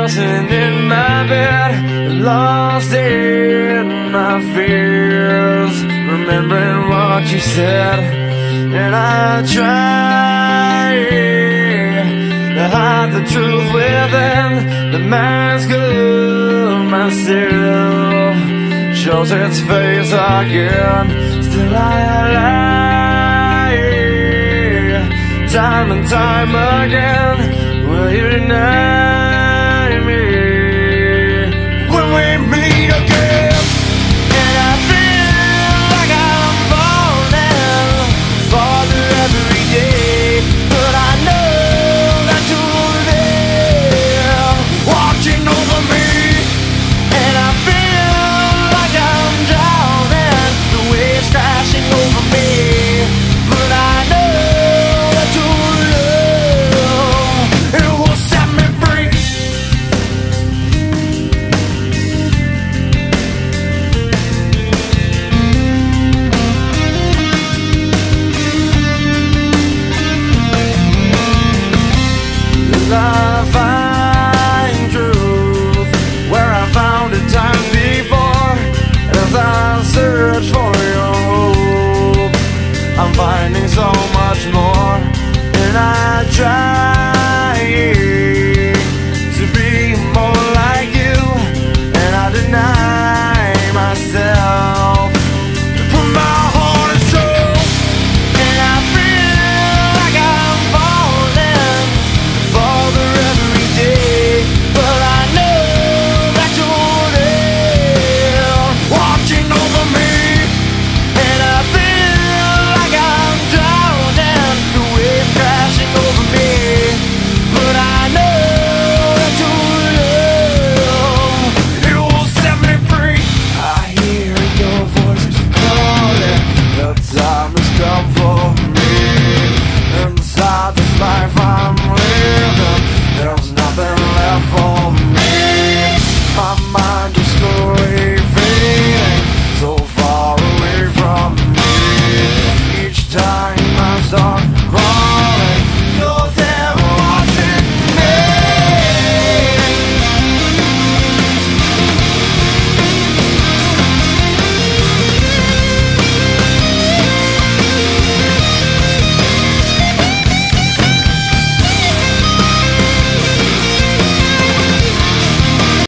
tossing in my bed, lost in my fears, remembering what you said. And I try to hide the truth within the mask of myself, shows its face again. Still I lie, time and time again. Will you deny me when we meet again? And I feel like I'm falling farther every day, but I know that you're there watching over me. And I feel like I'm drowning, the waves crashing over me, but I know that your love, it will set me free. As I find truth where I found it time before, as I search for your hope, I'm finding so much more. And I try